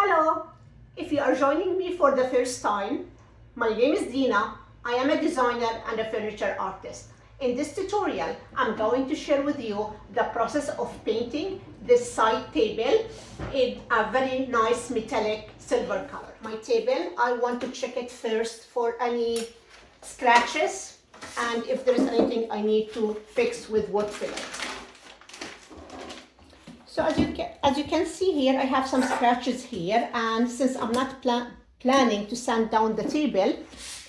Hello! If you are joining me for the first time, my name is Dina. I am a designer and a furniture artist. In this tutorial, I'm going to share with you the process of painting this side table in a very nice metallic silver color. My table, I want to check it first for any scratches and if there is anything I need to fix with wood filler. So as you can see here, I have some scratches here, and since I'm not planning to sand down the table,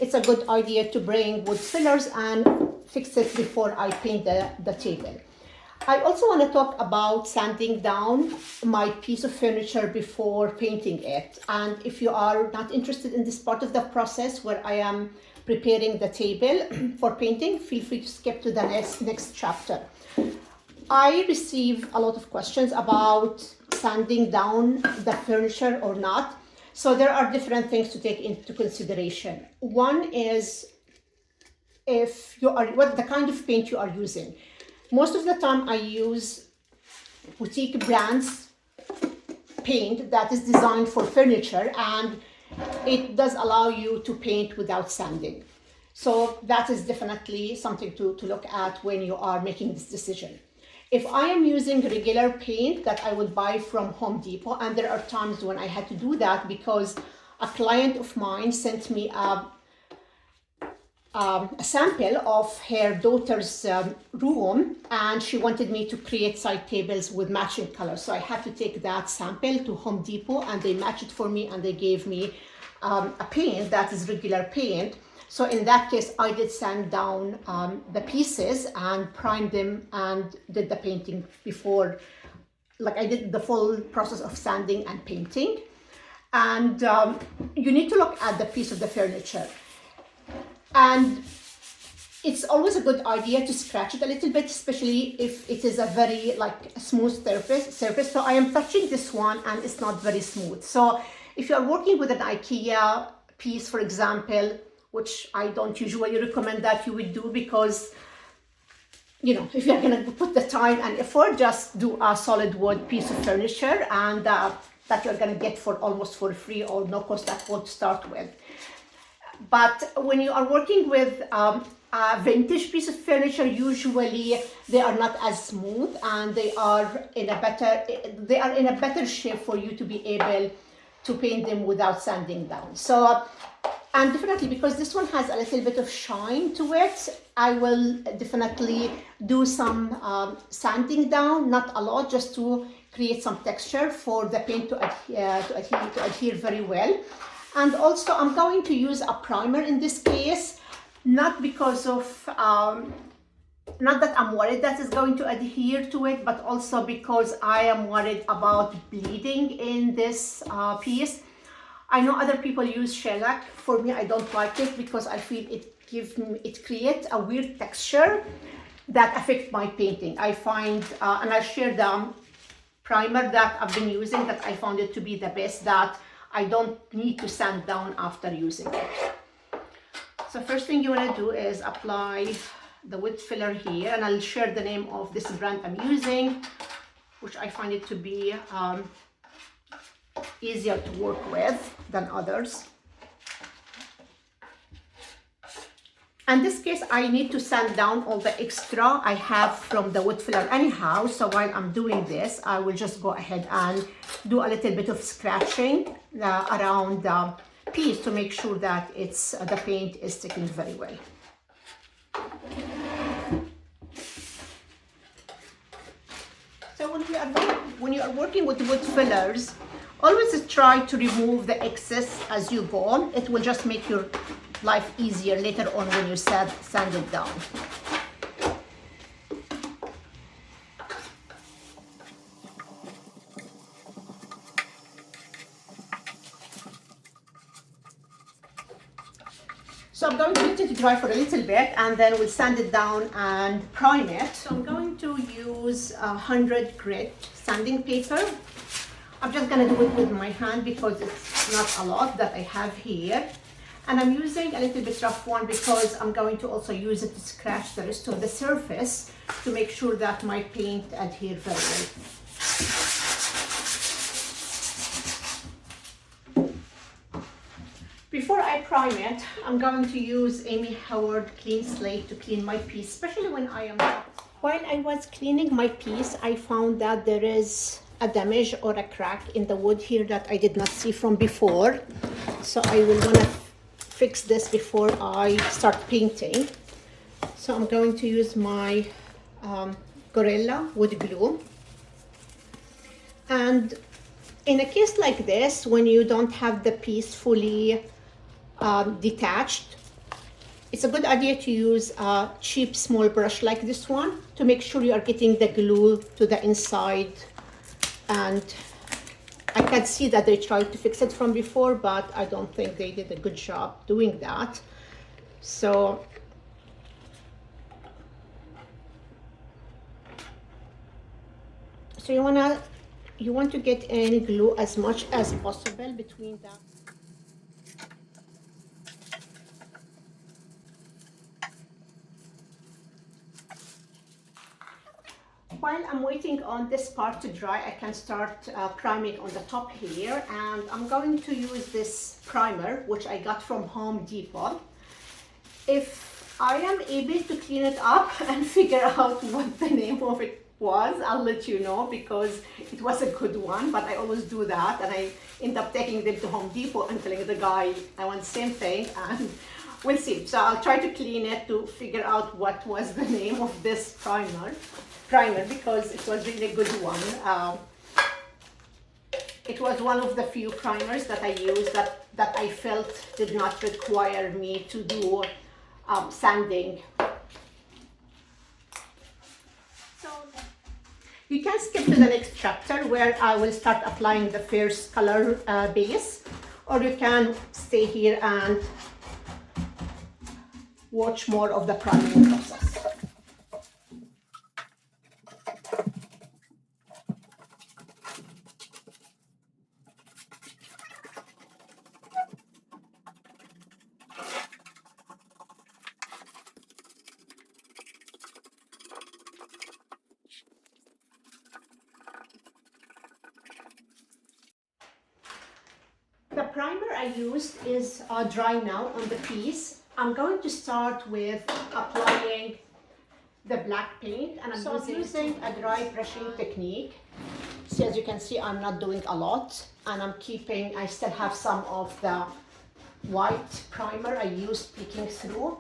it's a good idea to bring wood fillers and fix it before I paint the table. I also want to talk about sanding down my piece of furniture before painting it. And if you are not interested in this part of the process where I am preparing the table for painting, feel free to skip to the next chapter. I receive a lot of questions about sanding down the furniture or not. So there are different things to take into consideration. One is what the kind of paint you are using. Most of the time I use boutique brands paint that is designed for furniture, and it does allow you to paint without sanding. So that is definitely something to look at when you are making this decision. If I am using regular paint that I would buy from Home Depot, and there are times when I had to do that because a client of mine sent me a sample of her daughter's room, and she wanted me to create side tables with matching colors. So I had to take that sample to Home Depot, and they matched it for me, and they gave me a paint that is regular paint. So in that case, I did sand down the pieces and primed them and did the painting before, like I did the full process of sanding and painting. And you need to look at the piece of the furniture. And it's always a good idea to scratch it a little bit, especially if it is a very smooth surface. So I am touching this one and it's not very smooth. So if you are working with an IKEA piece, for example, which I don't usually recommend that you would do, because, you know, if you're going to put the time and effort, just do a solid wood piece of furniture, and that you're going to get for almost for free or no cost at all to start with. But when you are working with a vintage piece of furniture, usually they are not as smooth, and they are in a better shape for you to be able to paint them without sanding down. So, and definitely because this one has a little bit of shine to it, I will definitely do some sanding down, not a lot, just to create some texture for the paint to adhere very well. And also I'm going to use a primer in this case, not because of not that I'm worried that it's going to adhere to it, but also because I am worried about bleeding in this piece. I know other people use shellac. For me, I don't like it because I feel it creates a weird texture that affects my painting. I find, and I share the primer that I've been using, that I found it to be the best, that I don't need to sand down after using it. So first thing you want to do is apply the wood filler here, and I'll share the name of this brand I'm using, which I find it to be easier to work with than others. In this case, I need to sand down all the extra I have from the wood filler anyhow. So while I'm doing this, I will just go ahead and do a little bit of scratching around the piece to make sure that the paint is sticking very well. So when you are working with wood fillers, always try to remove the excess as you go on. It will just make your life easier later on when you sand it down. So I'm going to let it dry for a little bit, and then we'll sand it down and prime it. So I'm going to use 100 grit sanding paper. I'm just going to do it with my hand because it's not a lot that I have here. And I'm using a little bit rough one because I'm going to also use it to scratch the rest of the surface to make sure that my paint adheres very well. Before I prime it, I'm going to use Amy Howard Clean Slate to clean my piece, especially when I am... While I was cleaning my piece, I found that there is a damage or a crack in the wood here that I did not see from before. So I will want to fix this before I start painting. So I'm going to use my Gorilla wood glue. And in a case like this, when you don't have the piece fully detached, it's a good idea to use a cheap small brush like this one to make sure you are getting the glue to the inside. And I can see that they tried to fix it from before, but I don't think they did a good job doing that. So you want to get in glue as much as possible between the... While I'm waiting on this part to dry, I can start priming on the top here, and I'm going to use this primer which I got from Home Depot. If I am able to clean it up and figure out what the name of it was, I'll let you know, because it was a good one, but I always do that and I end up taking them to Home Depot and telling the guy I want the same thing, and we'll see. So I'll try to clean it to figure out what was the name of this primer because it was really a good one. It was one of the few primers that I used that I felt did not require me to do sanding. So you can skip to the next chapter where I will start applying the first color base, or you can stay here and watch more of the priming process. The primer I used is dry now on the piece. I'm going to start with applying the black paint, and I'm using a dry brushing technique. So as you can see, I'm not doing a lot, and I still have some of the white primer I used peeking through.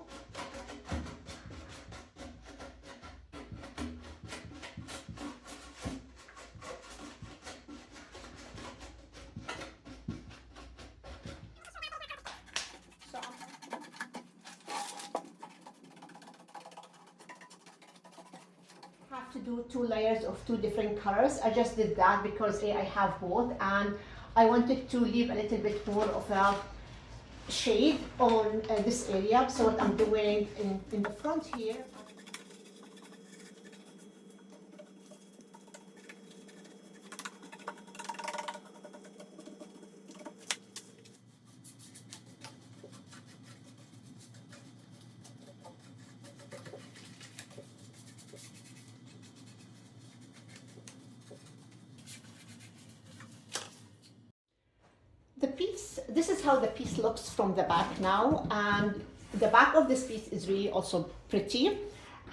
To do 2 layers of 2 different colors. I just did that because I have both, and I wanted to leave a little bit more of a shade on this area. So what I'm doing in the front here, this is how the piece looks from the back now, and the back of this piece is really also pretty.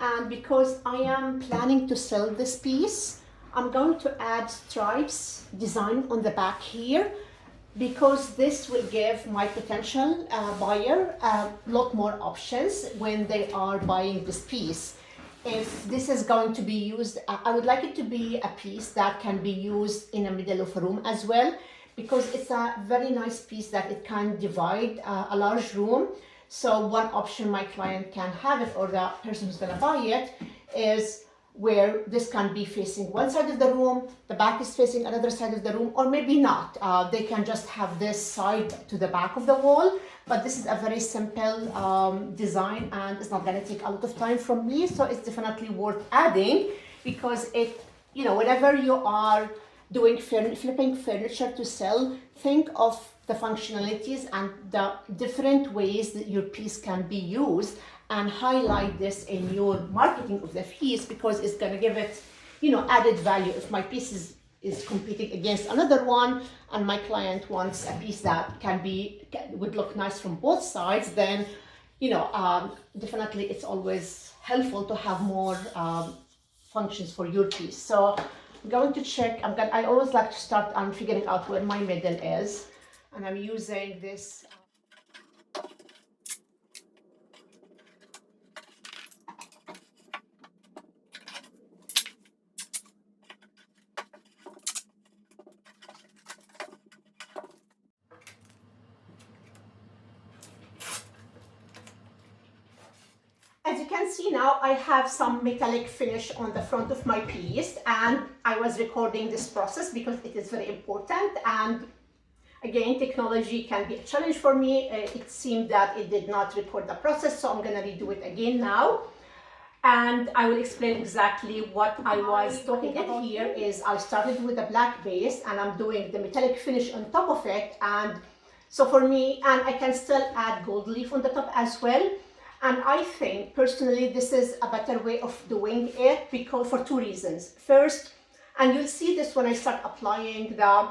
And because I am planning to sell this piece, I'm going to add stripes design on the back here, because this will give my potential buyer a lot more options when they are buying this piece. If this is going to be used, I would like it to be a piece that can be used in the middle of a room as well, because it's a very nice piece that it can divide a large room. So one option my client can have it, or the person who's gonna buy it, is where this can be facing one side of the room, the back is facing another side of the room, or maybe not. They can just have this side to the back of the wall, but this is a very simple design, and it's not gonna take a lot of time from me, so it's definitely worth adding, because it, you know, whenever you are doing flipping furniture to sell, think of the functionalities and the different ways that your piece can be used, and highlight this in your marketing of the piece, because it's going to give it, you know, added value. If my piece is competing against another one, and my client wants a piece that would look nice from both sides, then definitely it's always helpful to have more functions for your piece. So I'm going to check. I always like to start on figuring out where my middle is, and I'm using this. As you can see now, I have some metallic finish on the front of my piece, and I was recording this process because it is very important. And again, technology can be a challenge for me. It seemed that it did not record the process, so I'm gonna redo it again now. And I will explain exactly what I was talking about here. Is I started with a black base and I'm doing the metallic finish on top of it. And so for me, and I can still add gold leaf on the top as well. And I think personally this is a better way of doing it because for two reasons. First, and you'll see this when I start applying the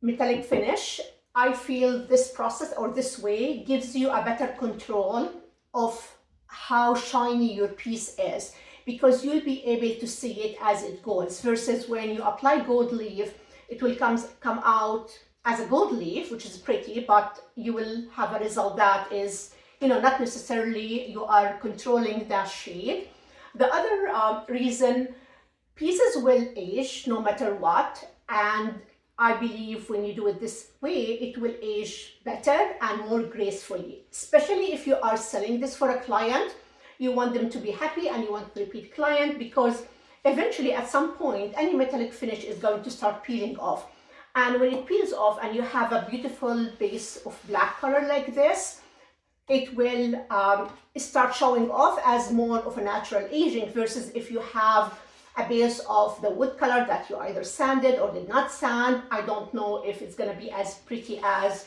metallic finish, I feel this process or this way gives you a better control of how shiny your piece is, because you'll be able to see it as it goes, versus when you apply gold leaf, it will come out as a gold leaf, which is pretty, but you will have a result that is not necessarily you are controlling that shade. The other reason, pieces will age no matter what, and I believe when you do it this way, it will age better and more gracefully. Especially if you are selling this for a client, you want them to be happy and you want to repeat client, because eventually at some point, any metallic finish is going to start peeling off. And when it peels off and you have a beautiful base of black color like this, it will start showing off as more of a natural aging, versus if you have a base of the wood color that you either sanded or did not sand. I don't know if it's going to be as pretty as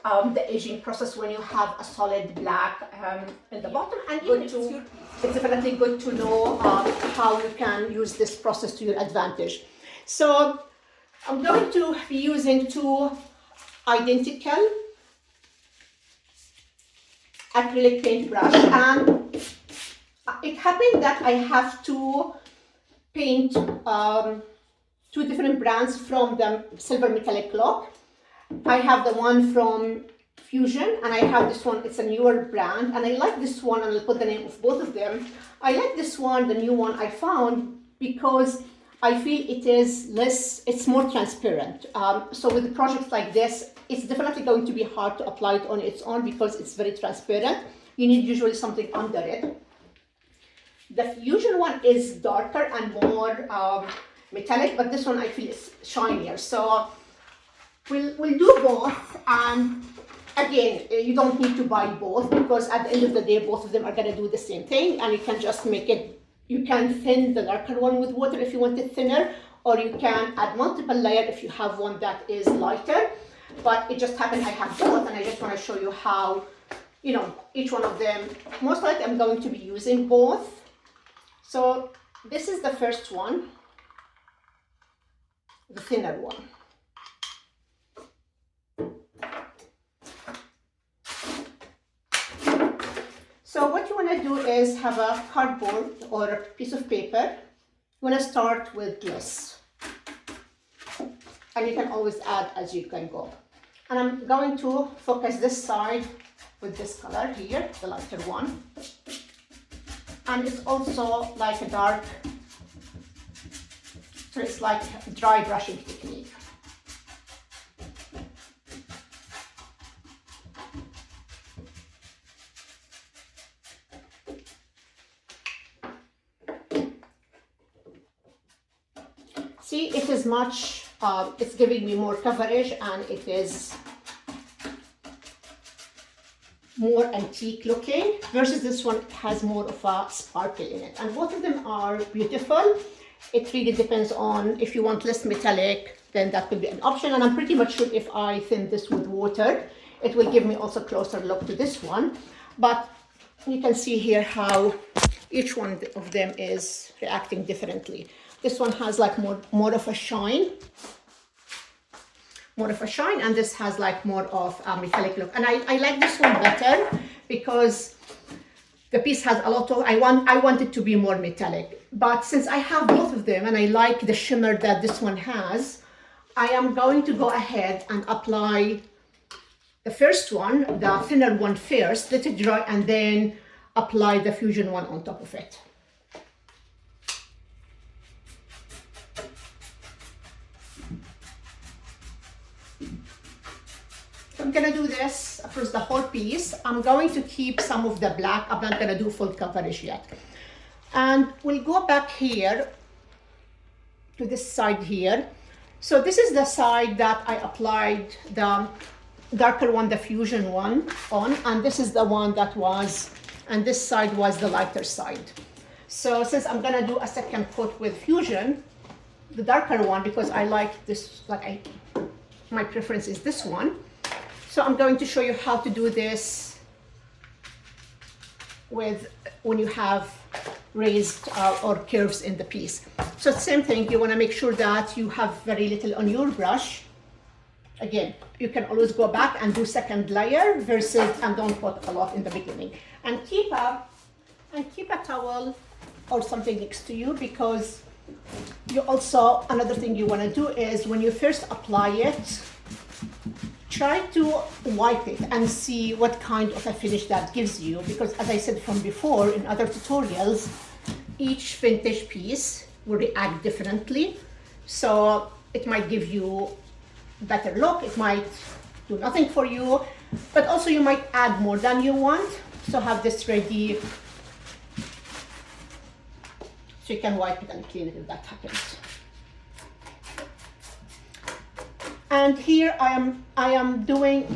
the aging process when you have a solid black in the bottom. And it's definitely good to know how you can use this process to your advantage. So I'm going to be using two identical acrylic paint brush, and it happened that I have to paint two different brands from the silver metallic look. I have the one from Fusion and I have this one. It's a newer brand and I like this one, and I'll put the name of both of them. I like this one, the new one I found, because I feel it's more transparent. So with projects like this, it's definitely going to be hard to apply it on its own because it's very transparent. You need usually something under it. The Fusion one is darker and more metallic, but this one I feel is shinier. So we'll do both. And again, you don't need to buy both, because at the end of the day, both of them are going to do the same thing, and you can just make it. You can thin the darker one with water if you want it thinner, or you can add multiple layer if you have one that is lighter. But it just happened I have both, and I just want to show you how, each one of them, most likely I'm going to be using both. So this is the first one, the thinner one. So what you want to do is have a cardboard or a piece of paper. You want to start with this, and you can always add as you can go. And I'm going to focus this side with this color here, the lighter one. And it's also like a dark, so it's like a dry brushing technique. See, it is much, it's giving me more coverage, and it is more antique looking, versus this one has more of a sparkle in it. And both of them are beautiful. It really depends on if you want less metallic, then that could be an option. And I'm pretty much sure if I thin this with water, it will give me also closer look to this one. But you can see here how each one of them is reacting differently. This one has like more of a shine. And this has like more of a metallic look. And I like this one better because the piece has a lot of, I want it to be more metallic. But since I have both of them and I like the shimmer that this one has, I am going to go ahead and apply the first one, the thinner one first, let it dry, and then apply the fusion one on top of it. I'm gonna do this across the whole piece. I'm going to keep some of the black. I'm not gonna do full coverage yet. And we'll go back here to this side here. So this is the side that I applied the darker one, the fusion one on, and this is the one that was, and this side was the lighter side. So since I'm gonna do a second coat with fusion, the darker one, because I like this, my preference is this one. So I'm going to show you how to do this when you have raised or curves in the piece. So same thing, you want to make sure that you have very little on your brush. Again, you can always go back and do second layer versus, and don't put a lot in the beginning. And keep a towel or something next to you, because you also, another thing you want to do is when you first apply it, try to wipe it and see what kind of a finish that gives you, because as I said from before in other tutorials, each vintage piece will react differently. So it might give you better look, it might do nothing for you, but also you might add more than you want. So have this ready so you can wipe it and clean it if that happens. And here I am doing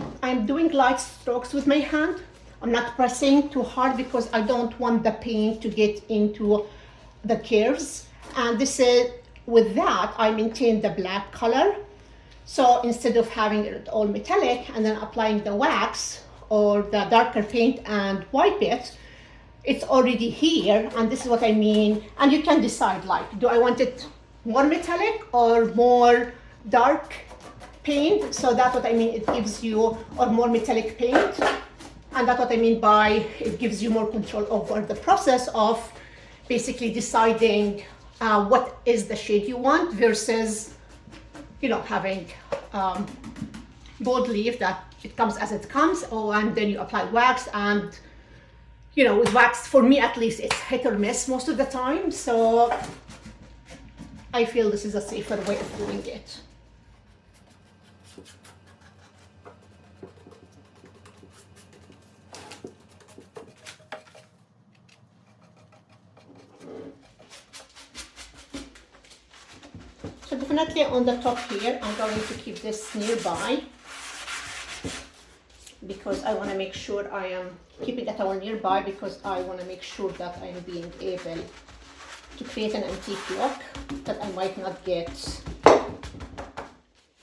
light strokes with my hand. I'm not pressing too hard because I don't want the paint to get into the curves. And this is, with that, I maintain the black color. So instead of having it all metallic and then applying the wax or the darker paint and wipe it, it's already here. And this is what I mean. And you can decide, like, do I want it more metallic or more dark paint? So that's what I mean, it gives you, or more metallic paint. And that's what I mean by it gives you more control over the process of basically deciding what is the shade you want versus, you know, having gold leaf that it comes as it comes, and then you apply wax. And you know, with wax, for me at least, it's hit or miss most of the time. So I feel this is a safer way of doing it. So definitely on the top here, I'm going to keep this nearby because I want to make sure I am keeping a towel nearby, because I want to make sure that I'm being able to create an antique look that I might not get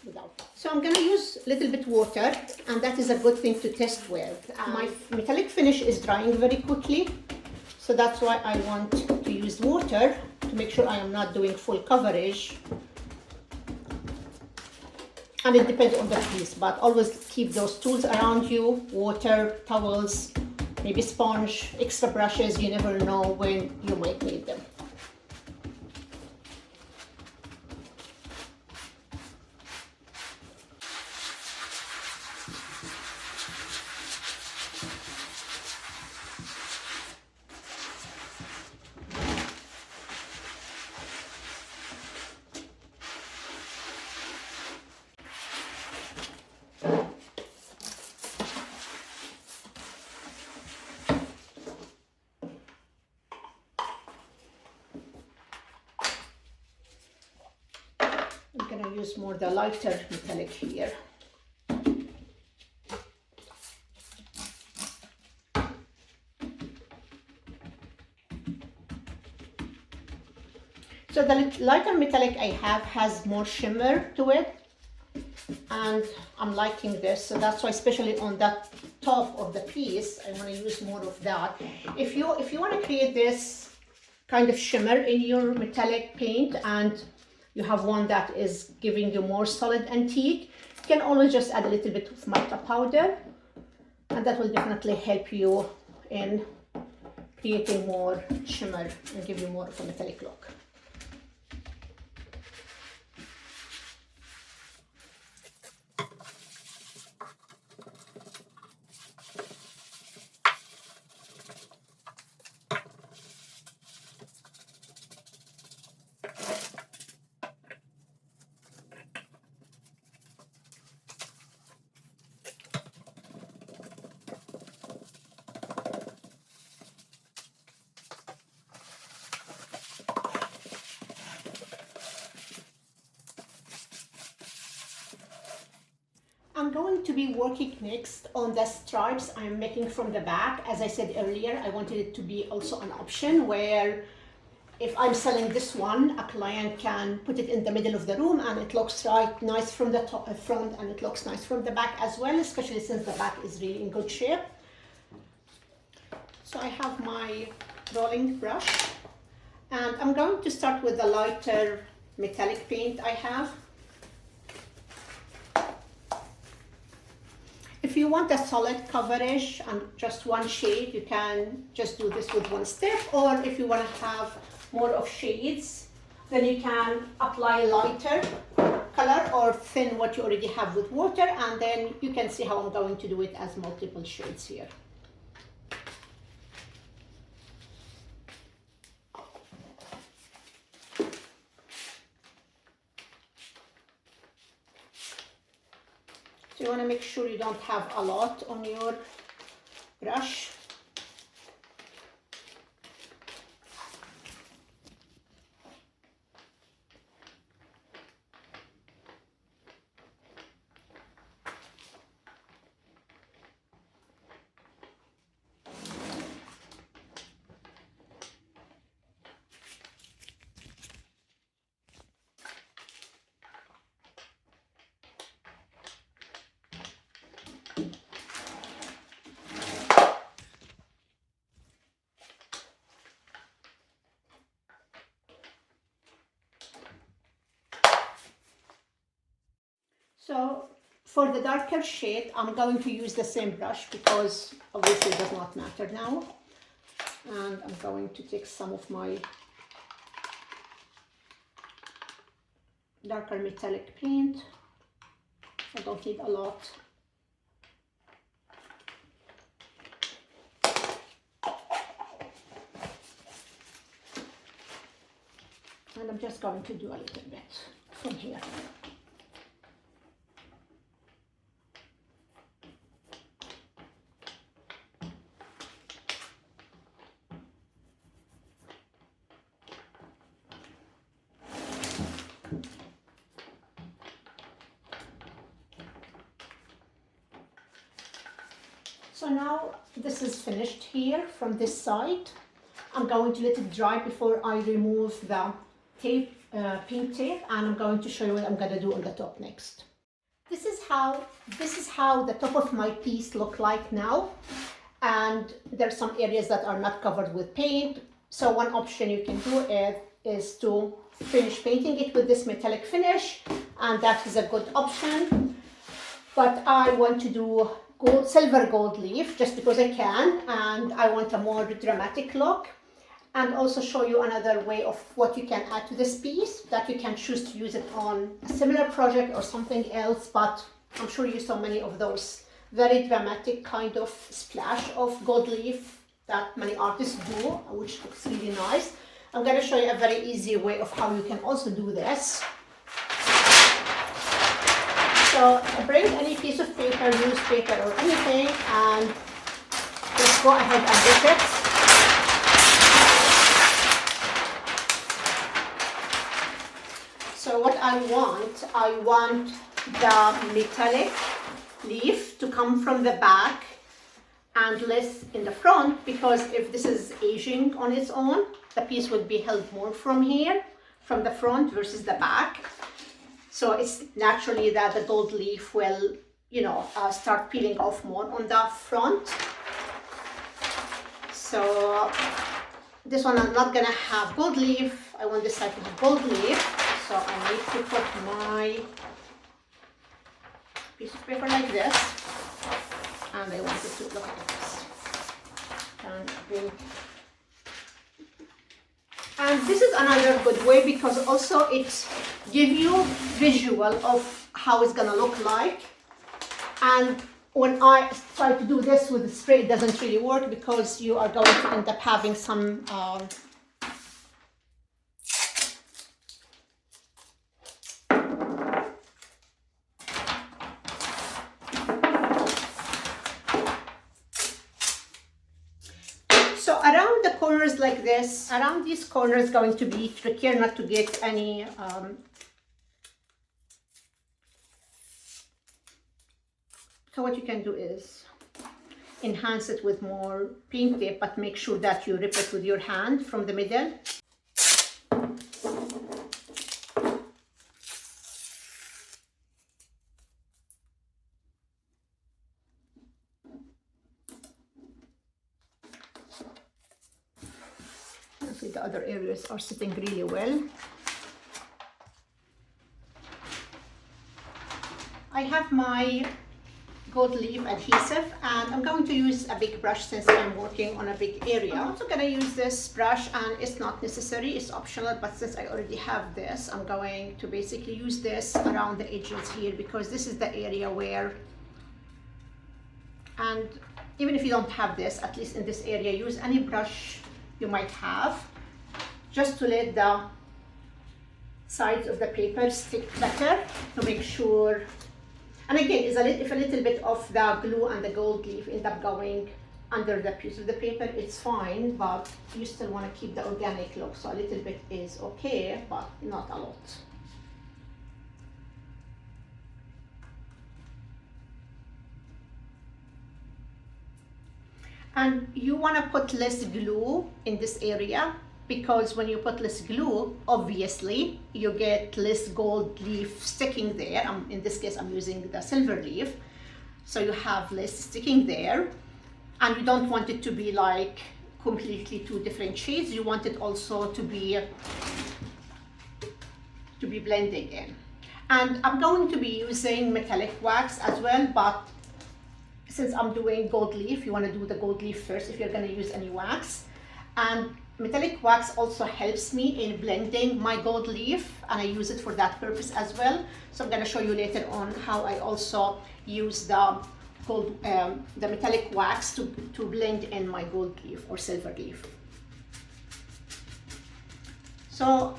without. So I'm going to use a little bit water, and that is a good thing to test with. My metallic finish is drying very quickly, so that's why I want to use water to make sure I am not doing full coverage. And it depends on the piece, but always keep those tools around you: water, towels, maybe sponge, extra brushes. You never know when you might need them. I'm going to use more the lighter metallic here. So the lighter metallic I have has more shimmer to it, and I'm liking this. So that's why, especially on that top of the piece, I want to use more of that. If you want to create this kind of shimmer in your metallic paint and you have one that is giving you more solid antique, you can always just add a little bit of mica powder, and that will definitely help you in creating more shimmer and give you more of a metallic look. I'm going to be working next on the stripes I'm making from the back. As I said earlier, I wanted it to be also an option where if I'm selling this one, a client can put it in the middle of the room and it looks right nice from the front and it looks nice from the back as well, especially since the back is really in good shape. So I have my rolling brush and I'm going to start with the lighter metallic paint I have. If you want a solid coverage and just one shade, you can just do this with one step, or if you want to have more of shades, then you can apply lighter color or thin what you already have with water, and then you can see how I'm going to do it as multiple shades here. So you want to make sure you don't have a lot on your brush. So for the darker shade, I'm going to use the same brush because obviously it does not matter now. And I'm going to take some of my darker metallic paint. I don't need a lot. And I'm just going to do a little bit from here. So now this is finished here from this side. I'm going to let it dry before I remove the tape, pink tape, and I'm going to show you what I'm going to do on the top next. This is how the top of my piece look like now, and there's some areas that are not covered with paint. So one option you can do is to finish painting it with this metallic finish, and that is a good option. But I want to do silver gold leaf just because I can, and I want a more dramatic look, and also show you another way of what you can add to this piece, that you can choose to use it on a similar project or something else. But I'm sure you saw many of those very dramatic kind of splash of gold leaf that many artists do, which looks really nice. I'm going to show you a very easy way of how you can also do this. So bring any piece of paper, newspaper or anything, and just go ahead and dip it. So what I want the metallic leaf to come from the back and less in the front, because if this is aging on its own, the piece would be held more from here, from the front versus the back. So it's naturally that the gold leaf will, start peeling off more on the front. So this one I'm not gonna have gold leaf. I want this side to have gold leaf. So I need to put my piece of paper like this. And I want it to look like this. And this is another good way because also it gives you visual of how it's gonna look like. And when I try to do this with the spray, it doesn't really work because you are going to end up having some so around the corners like this, around these corners going to be trickier not to get any so what you can do is enhance it with more paint tape, but make sure that you rip it with your hand from the middle. I see the other areas are sitting really well. I have my gold leaf adhesive and I'm going to use a big brush since I'm working on a big area. I'm also going to use this brush and it's not necessary, it's optional, but since I already have this, I'm going to basically use this around the edges here because this is the area where, and even if you don't have this, at least in this area, use any brush you might have just to let the sides of the paper stick better to make sure. And again, if a little bit of the glue and the gold leaf end up going under the piece of the paper, it's fine, but you still want to keep the organic look. So a little bit is okay, but not a lot. And you want to put less glue in this area because when you put less glue, obviously you get less gold leaf sticking there. In this case, I'm using the silver leaf. So you have less sticking there. And you don't want it to be like completely two different shades. You want it also to be blending in. And I'm going to be using metallic wax as well, but since I'm doing gold leaf, you want to do the gold leaf first if you're going to use any wax. And metallic wax also helps me in blending my gold leaf, and I use it for that purpose as well. So I'm going to show you later on how I also use the metallic wax to blend in my gold leaf or silver leaf. So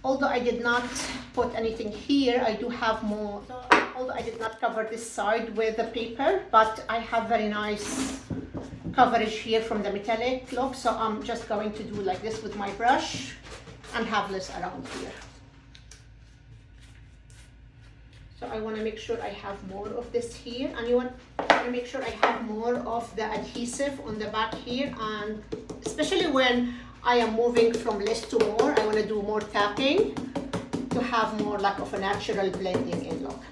although I did not put anything here, I do have more. So, although I did not cover this side with the paper, but I have very nice coverage here from the metallic look. So I'm just going to do like this with my brush and have this around here. So I want to make sure I have more of this here, and you want to make sure I have more of the adhesive on the back here, and especially when I am moving from less to more, I want to do more tapping to have more like of a natural blending in look.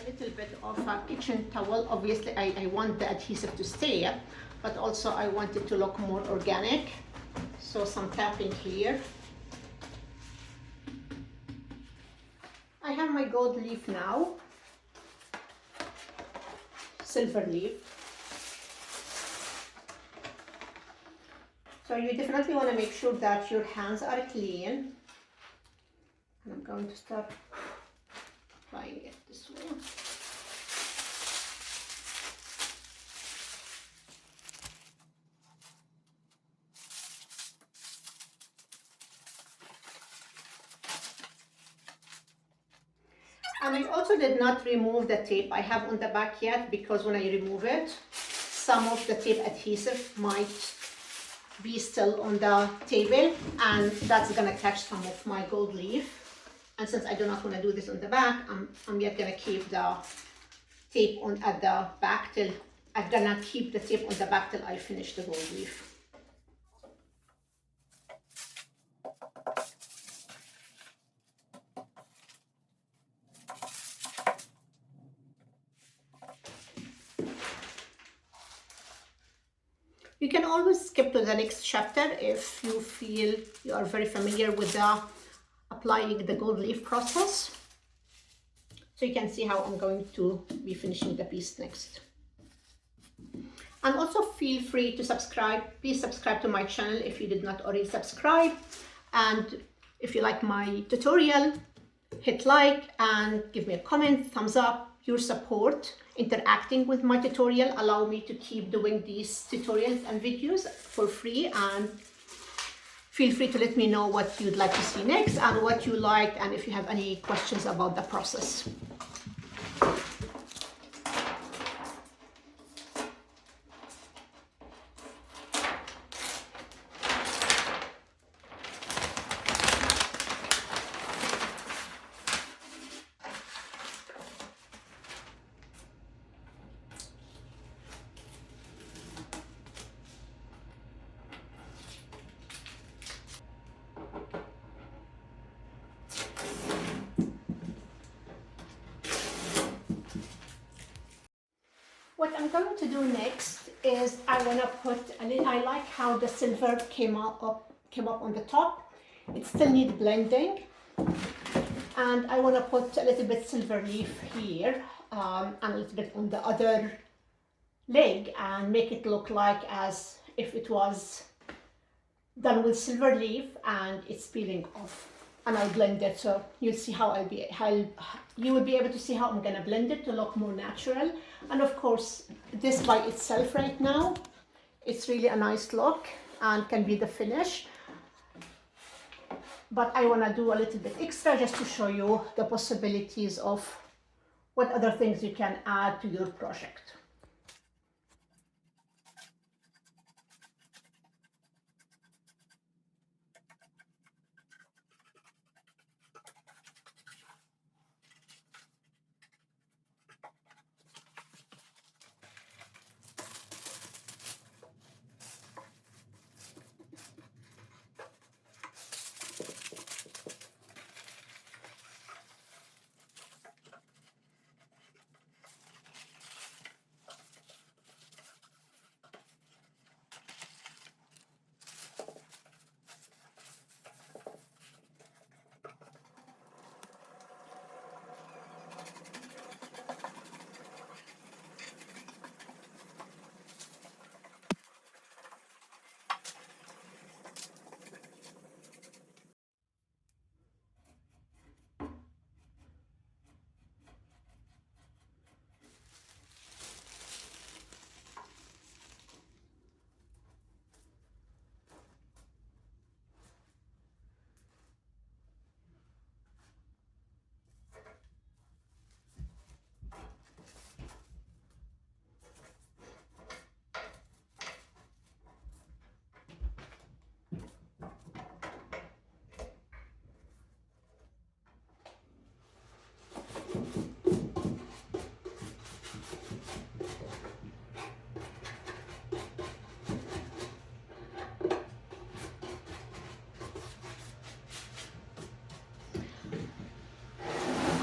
A little bit of a kitchen towel. Obviously I want the adhesive to stay, but also I want it to look more organic. So some tapping here. I have my gold leaf now, silver leaf. So you definitely want to make sure that your hands are clean. And I'm going to start applying it this way. And I also did not remove the tape I have on the back yet, because when I remove it, some of the tape adhesive might be still on the table, and that's gonna catch some of my gold leaf. And since I do not want to do this on the back, I'm yet gonna keep the tape on at the back till I'm gonna keep the tape on the back till I finish the gold leaf. You can always skip to the next chapter if you feel you are very familiar with the applying the gold leaf process. So you can see how I'm going to be finishing the piece next. And also feel free to subscribe. Please subscribe to my channel if you did not already subscribe. And if you like my tutorial, hit like and give me a comment, thumbs up. Your support, interacting with my tutorial, allow me to keep doing these tutorials and videos for free. And feel free to let me know what you'd like to see next and what you liked, and if you have any questions about the process. What I'm going to do next is I want to put, I like how the silver came up on the top. It still needs blending, and I want to put a little bit silver leaf here and a little bit on the other leg and make it look like as if it was done with silver leaf and it's peeling off. And I'll blend it, so you'll see how you will be able to see how I'm gonna blend it to look more natural. And of course, this by itself right now, it's really a nice look and can be the finish. But I wanna do a little bit extra just to show you the possibilities of what other things you can add to your project.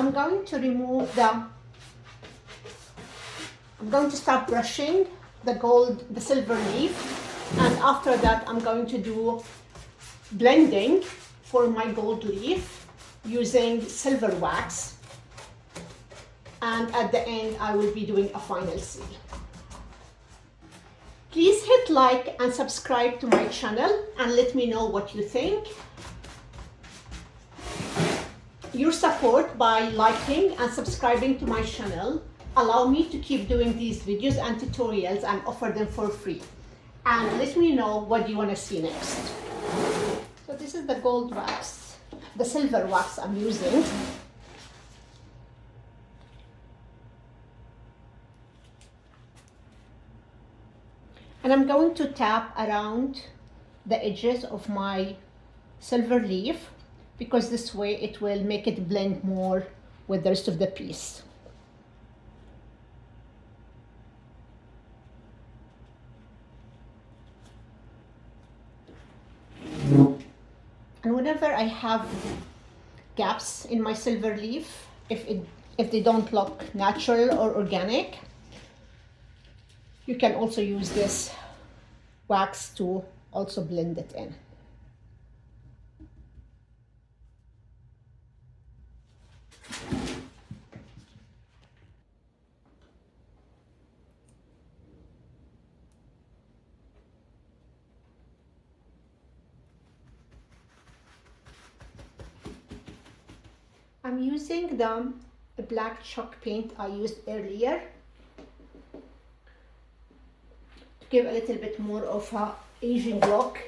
I'm going to start brushing the silver leaf, and after that I'm going to do blending for my gold leaf using silver wax, and at the end I will be doing a final seal. Please hit like and subscribe to my channel and let me know what you think. Your support by liking and subscribing to my channel allow me to keep doing these videos and tutorials and offer them for free. And let me know what you want to see next. So this is the gold wax, the silver wax I'm using. And I'm going to tap around the edges of my silver leaf, because this way it will make it blend more with the rest of the piece. And whenever I have gaps in my silver leaf, if they don't look natural or organic, you can also use this wax to also blend it in. I'm using the black chalk paint I used earlier to give a little bit more of a Asian look.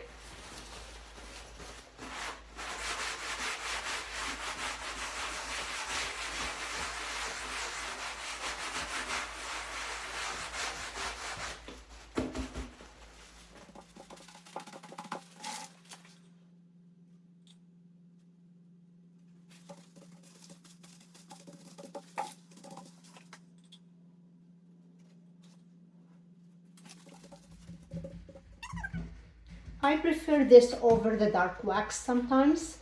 I prefer this over the dark wax sometimes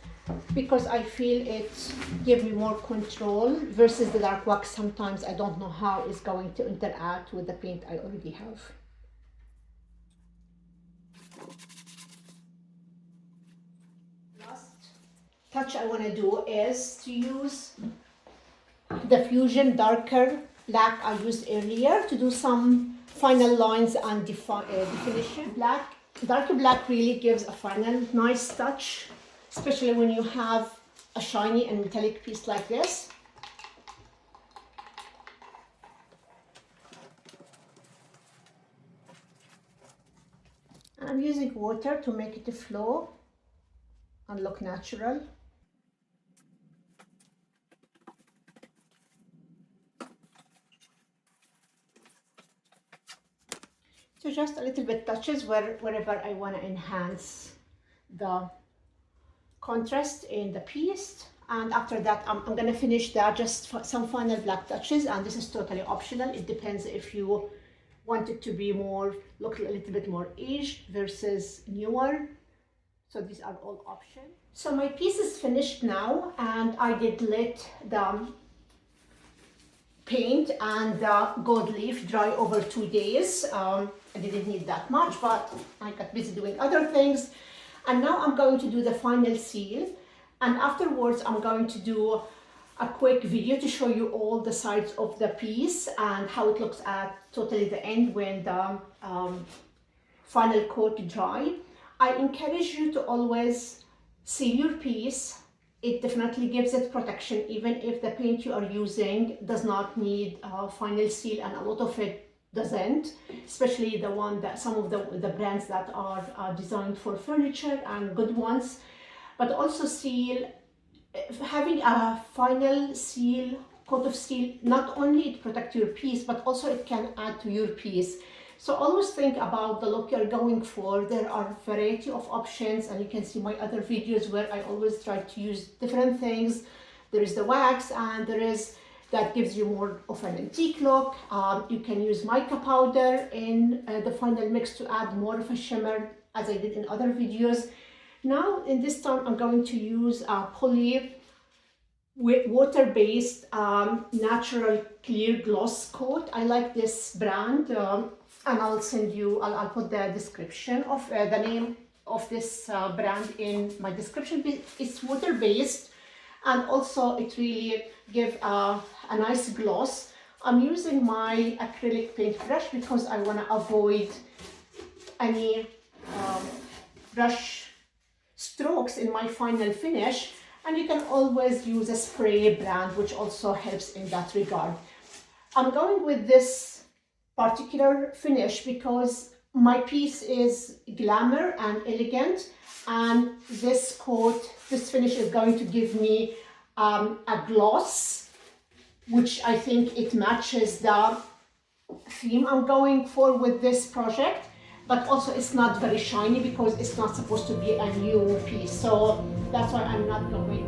because I feel it gives me more control versus the dark wax. Sometimes I don't know how it's going to interact with the paint I already have. Last touch I want to do is to use the Fusion darker black I used earlier to do some final lines and definition. Darker black really gives a final nice touch, especially when you have a shiny and metallic piece like this. And I'm using water to make it flow and look natural. So just a little bit touches wherever I want to enhance the contrast in the piece. And after that, I'm going to finish that, just some final black touches. And this is totally optional. It depends if you want it to be more, look a little bit more aged versus newer. So these are all options. So my piece is finished now, and I did let the paint and the gold leaf dry over 2 days. I didn't need that much, but I got busy doing other things. And now I'm going to do the final seal. And afterwards, I'm going to do a quick video to show you all the sides of the piece and how it looks at totally the end when the final coat dry. I encourage you to always seal your piece. It definitely gives it protection, even if the paint you are using does not need a final seal, and a lot of it doesn't, especially the one that some of the brands that are designed for furniture and good ones. But also seal, having a final seal, coat of seal, not only it protects your piece, but also it can add to your piece. So always think about the look you're going for. There are a variety of options, and you can see my other videos where I always try to use different things. There is the wax, and there is that gives you more of an antique look. You can use mica powder in the final mix to add more of a shimmer, as I did in other videos. Now in this time I'm going to use a PolyWhey water-based natural clear gloss coat. I like this brand, and I'll put the description of the name of this brand in my description. It's water-based, and also it really gives a nice gloss. I'm using my acrylic paint brush because I want to avoid any brush strokes in my final finish, and you can always use a spray brand, which also helps in that regard. I'm going with this particular finish because my piece is glamour and elegant, and this finish is going to give me a gloss, which I think it matches the theme I'm going for with this project. But also it's not very shiny because it's not supposed to be a new piece, so that's why I'm not going